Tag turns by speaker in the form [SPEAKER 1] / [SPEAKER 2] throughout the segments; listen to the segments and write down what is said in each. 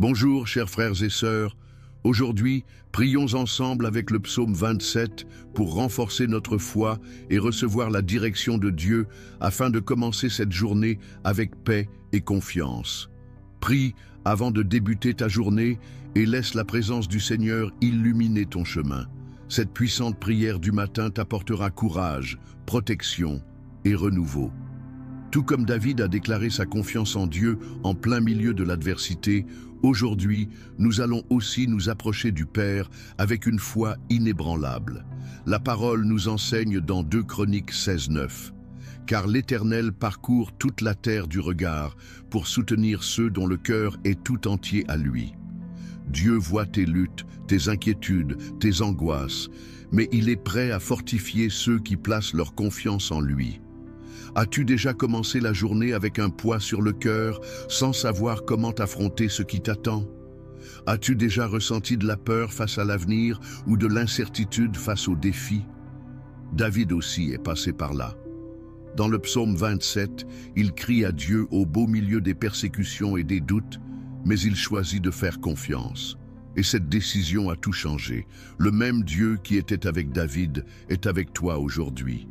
[SPEAKER 1] Bonjour chers frères et sœurs, aujourd'hui prions ensemble avec le psaume 27 pour renforcer notre foi et recevoir la direction de Dieu afin de commencer cette journée avec paix et confiance. Prie avant de débuter ta journée et laisse la présence du Seigneur illuminer ton chemin. Cette puissante prière du matin t'apportera courage, protection et renouveau. Tout comme David a déclaré sa confiance en Dieu en plein milieu de l'adversité, aujourd'hui, nous allons aussi nous approcher du Père avec une foi inébranlable. La parole nous enseigne dans 2 Chroniques 16:9. Car l'Éternel parcourt toute la terre du regard pour soutenir ceux dont le cœur est tout entier à lui. Dieu voit tes luttes, tes inquiétudes, tes angoisses, mais il est prêt à fortifier ceux qui placent leur confiance en lui. As-tu déjà commencé la journée avec un poids sur le cœur, sans savoir comment affronter ce qui t'attend? As-tu déjà ressenti de la peur face à l'avenir ou de l'incertitude face aux défis? David aussi est passé par là. Dans le psaume 27, il crie à Dieu au beau milieu des persécutions et des doutes, mais il choisit de faire confiance. Et cette décision a tout changé. Le même Dieu qui était avec David est avec toi aujourd'hui.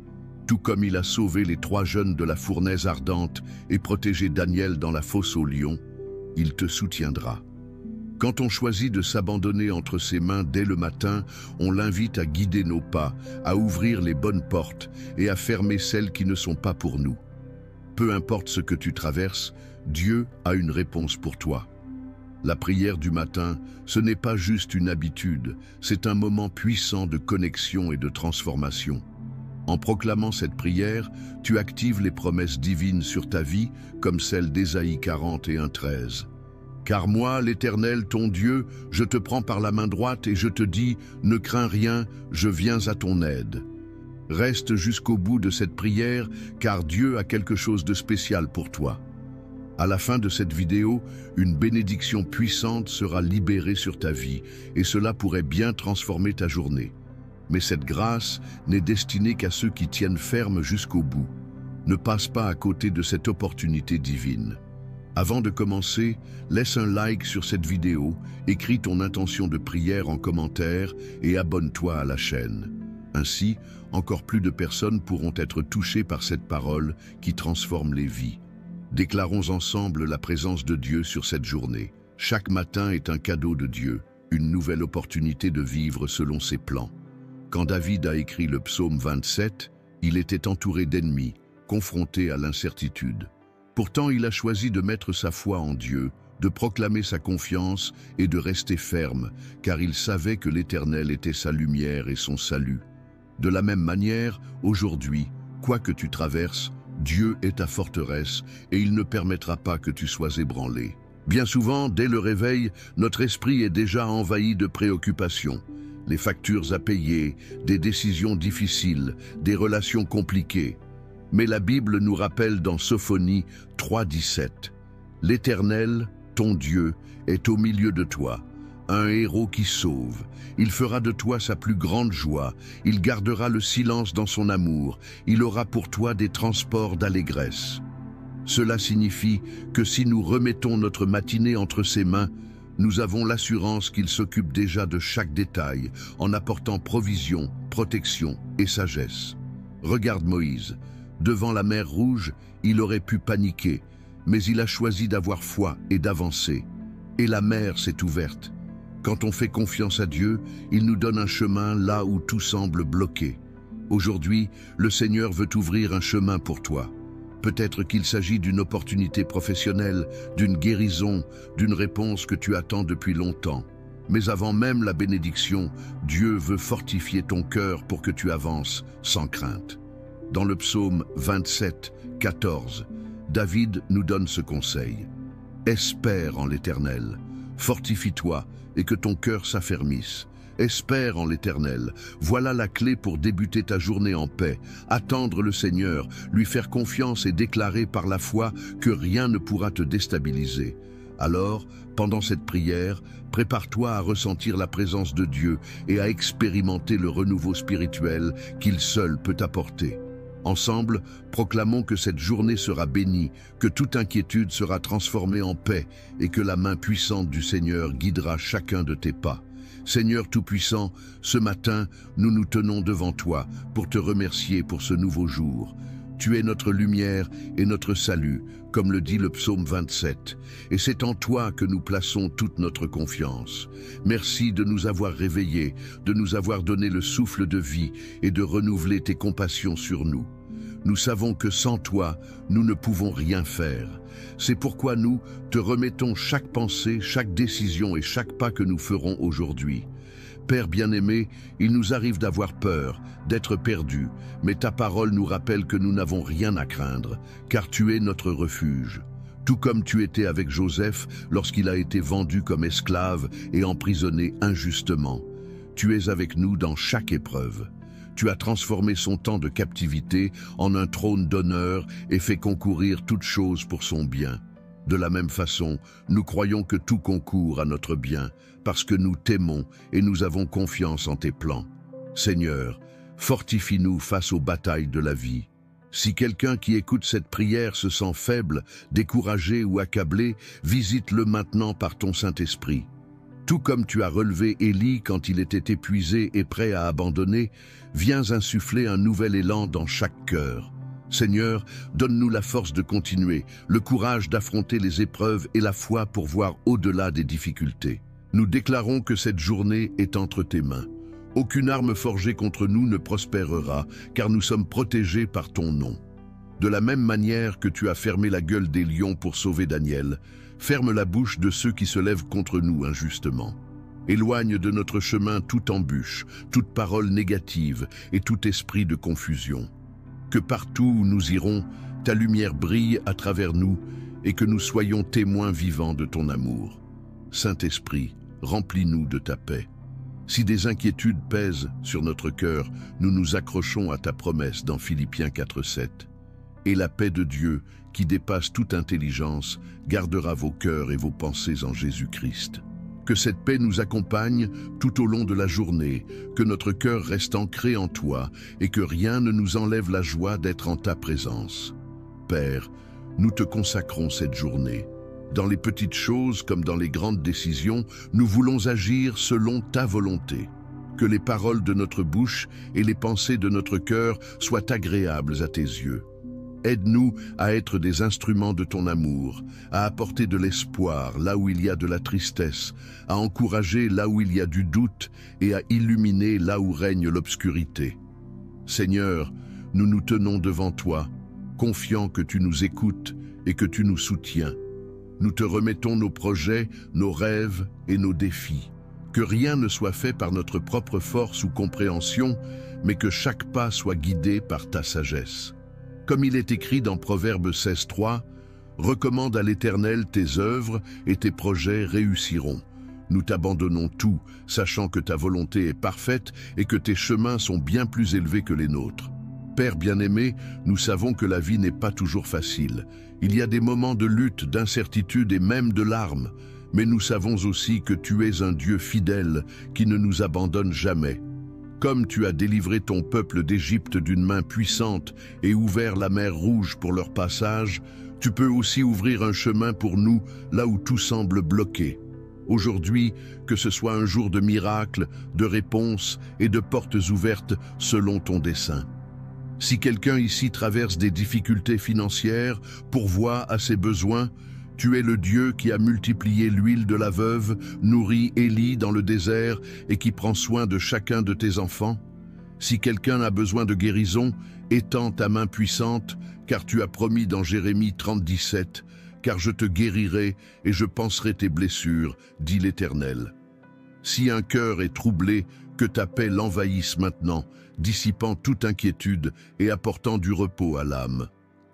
[SPEAKER 1] Tout comme il a sauvé les 3 jeunes de la fournaise ardente et protégé Daniel dans la fosse aux lions, il te soutiendra. Quand on choisit de s'abandonner entre ses mains dès le matin, on l'invite à guider nos pas, à ouvrir les bonnes portes et à fermer celles qui ne sont pas pour nous. Peu importe ce que tu traverses, Dieu a une réponse pour toi. La prière du matin, ce n'est pas juste une habitude, c'est un moment puissant de connexion et de transformation. En proclamant cette prière, tu actives les promesses divines sur ta vie, comme celle d'Ésaïe 41:13. Car moi, l'Éternel, ton Dieu, je te prends par la main droite et je te dis, ne crains rien, je viens à ton aide. Reste jusqu'au bout de cette prière, car Dieu a quelque chose de spécial pour toi. À la fin de cette vidéo, une bénédiction puissante sera libérée sur ta vie, et cela pourrait bien transformer ta journée. Mais cette grâce n'est destinée qu'à ceux qui tiennent ferme jusqu'au bout. Ne passe pas à côté de cette opportunité divine. Avant de commencer, laisse un like sur cette vidéo, écris ton intention de prière en commentaire et abonne-toi à la chaîne. Ainsi, encore plus de personnes pourront être touchées par cette parole qui transforme les vies. Déclarons ensemble la présence de Dieu sur cette journée. Chaque matin est un cadeau de Dieu, une nouvelle opportunité de vivre selon ses plans. Quand David a écrit le psaume 27, il était entouré d'ennemis, confronté à l'incertitude. Pourtant, il a choisi de mettre sa foi en Dieu, de proclamer sa confiance et de rester ferme, car il savait que l'Éternel était sa lumière et son salut. De la même manière, aujourd'hui, quoi que tu traverses, Dieu est ta forteresse et il ne permettra pas que tu sois ébranlé. Bien souvent, dès le réveil, notre esprit est déjà envahi de préoccupations. Les factures à payer, des décisions difficiles, des relations compliquées. Mais la Bible nous rappelle dans Sophonie 3:17, « L'Éternel, ton Dieu, est au milieu de toi, un héros qui sauve. Il fera de toi sa plus grande joie, il gardera le silence dans son amour, il aura pour toi des transports d'allégresse. » Cela signifie que si nous remettons notre matinée entre ses mains, nous avons l'assurance qu'il s'occupe déjà de chaque détail, en apportant provision, protection et sagesse. Regarde Moïse. Devant la mer Rouge, il aurait pu paniquer, mais il a choisi d'avoir foi et d'avancer. Et la mer s'est ouverte. Quand on fait confiance à Dieu, il nous donne un chemin là où tout semble bloqué. Aujourd'hui, le Seigneur veut ouvrir un chemin pour toi. Peut-être qu'il s'agit d'une opportunité professionnelle, d'une guérison, d'une réponse que tu attends depuis longtemps. Mais avant même la bénédiction, Dieu veut fortifier ton cœur pour que tu avances sans crainte. Dans le psaume 27:14, David nous donne ce conseil. « Espère en l'Éternel, fortifie-toi et que ton cœur s'affermisse. Espère en l'Éternel, voilà la clé pour débuter ta journée en paix, attendre le Seigneur, lui faire confiance et déclarer par la foi que rien ne pourra te déstabiliser. Alors, pendant cette prière, prépare-toi à ressentir la présence de Dieu et à expérimenter le renouveau spirituel qu'il seul peut apporter. Ensemble, proclamons que cette journée sera bénie, que toute inquiétude sera transformée en paix et que la main puissante du Seigneur guidera chacun de tes pas. Seigneur Tout-Puissant, ce matin, nous nous tenons devant toi pour te remercier pour ce nouveau jour. Tu es notre lumière et notre salut, comme le dit le psaume 27, et c'est en toi que nous plaçons toute notre confiance. Merci de nous avoir réveillés, de nous avoir donné le souffle de vie et de renouveler tes compassions sur nous. Nous savons que sans toi, nous ne pouvons rien faire. C'est pourquoi nous te remettons chaque pensée, chaque décision et chaque pas que nous ferons aujourd'hui. Père bien-aimé, il nous arrive d'avoir peur, d'être perdus, mais ta parole nous rappelle que nous n'avons rien à craindre, car tu es notre refuge. Tout comme tu étais avec Joseph lorsqu'il a été vendu comme esclave et emprisonné injustement. Tu es avec nous dans chaque épreuve. Tu as transformé son temps de captivité en un trône d'honneur et fait concourir toutes choses pour son bien. De la même façon, nous croyons que tout concourt à notre bien, parce que nous t'aimons et nous avons confiance en tes plans. Seigneur, fortifie-nous face aux batailles de la vie. Si quelqu'un qui écoute cette prière se sent faible, découragé ou accablé, visite-le maintenant par ton Saint-Esprit. Tout comme tu as relevé Élie quand il était épuisé et prêt à abandonner, viens insuffler un nouvel élan dans chaque cœur. Seigneur, donne-nous la force de continuer, le courage d'affronter les épreuves et la foi pour voir au-delà des difficultés. Nous déclarons que cette journée est entre tes mains. Aucune arme forgée contre nous ne prospérera, car nous sommes protégés par ton nom. De la même manière que tu as fermé la gueule des lions pour sauver Daniel, ferme la bouche de ceux qui se lèvent contre nous injustement. Éloigne de notre chemin toute embûche, toute parole négative et tout esprit de confusion. Que partout où nous irons, ta lumière brille à travers nous et que nous soyons témoins vivants de ton amour. Saint-Esprit, remplis-nous de ta paix. Si des inquiétudes pèsent sur notre cœur, nous nous accrochons à ta promesse dans Philippiens 4:7. Et la paix de Dieu, qui dépasse toute intelligence, gardera vos cœurs et vos pensées en Jésus-Christ. Que cette paix nous accompagne tout au long de la journée, que notre cœur reste ancré en toi et que rien ne nous enlève la joie d'être en ta présence. Père, nous te consacrons cette journée. Dans les petites choses comme dans les grandes décisions, nous voulons agir selon ta volonté. Que les paroles de notre bouche et les pensées de notre cœur soient agréables à tes yeux. Aide-nous à être des instruments de ton amour, à apporter de l'espoir là où il y a de la tristesse, à encourager là où il y a du doute et à illuminer là où règne l'obscurité. Seigneur, nous nous tenons devant toi, confiants que tu nous écoutes et que tu nous soutiens. Nous te remettons nos projets, nos rêves et nos défis. Que rien ne soit fait par notre propre force ou compréhension, mais que chaque pas soit guidé par ta sagesse. Comme il est écrit dans Proverbe 16:3, « Recommande à l'Éternel tes œuvres et tes projets réussiront. Nous t'abandonnons tout, sachant que ta volonté est parfaite et que tes chemins sont bien plus élevés que les nôtres. » Père bien-aimé, nous savons que la vie n'est pas toujours facile. Il y a des moments de lutte, d'incertitude et même de larmes. Mais nous savons aussi que tu es un Dieu fidèle qui ne nous abandonne jamais. Comme tu as délivré ton peuple d'Égypte d'une main puissante et ouvert la mer Rouge pour leur passage, tu peux aussi ouvrir un chemin pour nous là où tout semble bloqué. Aujourd'hui, que ce soit un jour de miracles, de réponses et de portes ouvertes selon ton dessein. Si quelqu'un ici traverse des difficultés financières, pourvoit à ses besoins, tu es le Dieu qui a multiplié l'huile de la veuve, nourri Élie dans le désert et qui prend soin de chacun de tes enfants. Si quelqu'un a besoin de guérison, étends ta main puissante, car tu as promis dans Jérémie 30:17, « Car je te guérirai et je panserai tes blessures, dit l'Éternel. » Si un cœur est troublé, que ta paix l'envahisse maintenant, dissipant toute inquiétude et apportant du repos à l'âme.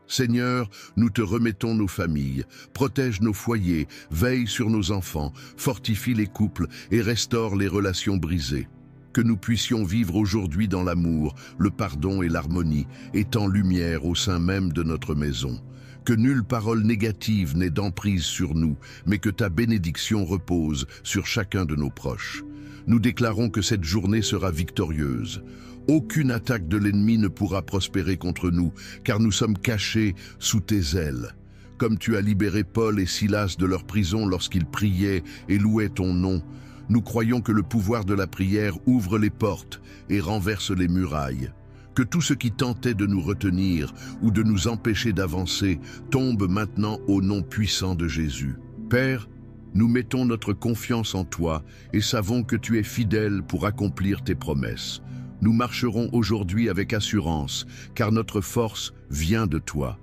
[SPEAKER 1] Seigneur, nous te remettons nos familles, protège nos foyers, veille sur nos enfants, fortifie les couples et restaure les relations brisées. Que nous puissions vivre aujourd'hui dans l'amour, le pardon et l'harmonie, étant lumière au sein même de notre maison. Que nulle parole négative n'ait d'emprise sur nous, mais que ta bénédiction repose sur chacun de nos proches. nous déclarons que cette journée sera victorieuse. Aucune attaque de l'ennemi ne pourra prospérer contre nous, car nous sommes cachés sous tes ailes. Comme tu as libéré Paul et Silas de leur prison lorsqu'ils priaient et louaient ton nom, nous croyons que le pouvoir de la prière ouvre les portes et renverse les murailles. Que tout ce qui tentait de nous retenir ou de nous empêcher d'avancer tombe maintenant au nom puissant de Jésus. Père, nous mettons notre confiance en toi et savons que tu es fidèle pour accomplir tes promesses. Nous marcherons aujourd'hui avec assurance, car notre force vient de toi.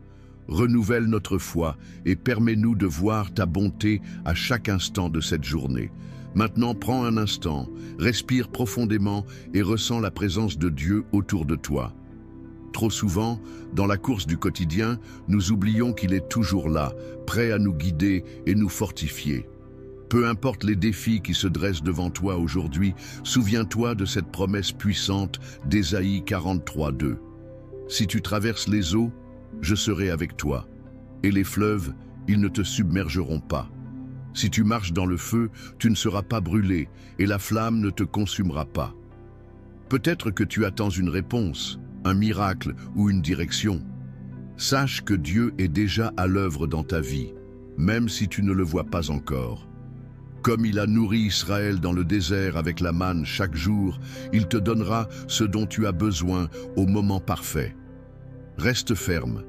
[SPEAKER 1] Renouvelle notre foi et permets-nous de voir ta bonté à chaque instant de cette journée. Maintenant, prends un instant, respire profondément et ressens la présence de Dieu autour de toi. Trop souvent, dans la course du quotidien, nous oublions qu'il est toujours là, prêt à nous guider et nous fortifier. Peu importe les défis qui se dressent devant toi aujourd'hui, souviens-toi de cette promesse puissante d'Ésaïe 43:2. Si tu traverses les eaux, je serai avec toi, et les fleuves, ils ne te submergeront pas. Si tu marches dans le feu, tu ne seras pas brûlé, et la flamme ne te consumera pas. Peut-être que tu attends une réponse, un miracle ou une direction. Sache que Dieu est déjà à l'œuvre dans ta vie, même si tu ne le vois pas encore. Comme il a nourri Israël dans le désert avec la manne chaque jour, il te donnera ce dont tu as besoin au moment parfait. Reste ferme,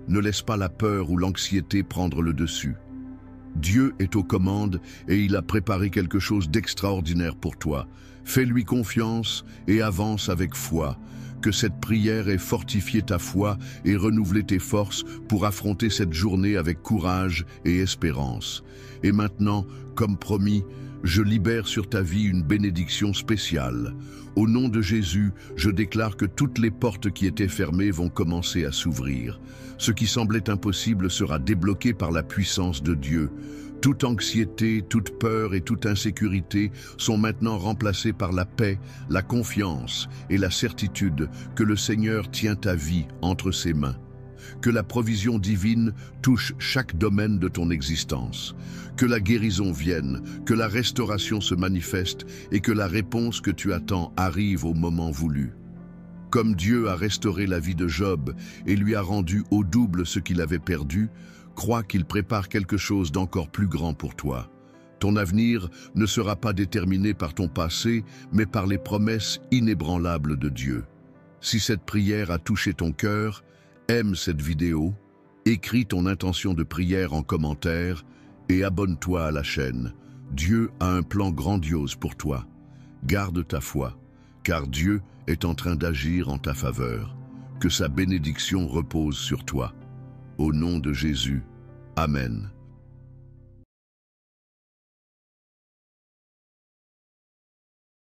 [SPEAKER 1] ne laisse pas la peur ou l'anxiété prendre le dessus. Dieu est aux commandes et il a préparé quelque chose d'extraordinaire pour toi. Fais-lui confiance et avance avec foi. Que cette prière ait fortifié ta foi et renouvelé tes forces pour affronter cette journée avec courage et espérance. Et maintenant, comme promis, je libère sur ta vie une bénédiction spéciale. Au nom de Jésus, je déclare que toutes les portes qui étaient fermées vont commencer à s'ouvrir. Ce qui semblait impossible sera débloqué par la puissance de Dieu. Toute anxiété, toute peur et toute insécurité sont maintenant remplacées par la paix, la confiance et la certitude que le Seigneur tient ta vie entre ses mains. Que la provision divine touche chaque domaine de ton existence. Que la guérison vienne, que la restauration se manifeste et que la réponse que tu attends arrive au moment voulu. Comme Dieu a restauré la vie de Job et lui a rendu au double ce qu'il avait perdu, crois qu'il prépare quelque chose d'encore plus grand pour toi. Ton avenir ne sera pas déterminé par ton passé, mais par les promesses inébranlables de Dieu. Si cette prière a touché ton cœur, aime cette vidéo, écris ton intention de prière en commentaire et abonne-toi à la chaîne. Dieu a un plan grandiose pour toi. Garde ta foi, car Dieu est en train d'agir en ta faveur. Que sa bénédiction repose sur toi. Au nom de Jésus, Amen.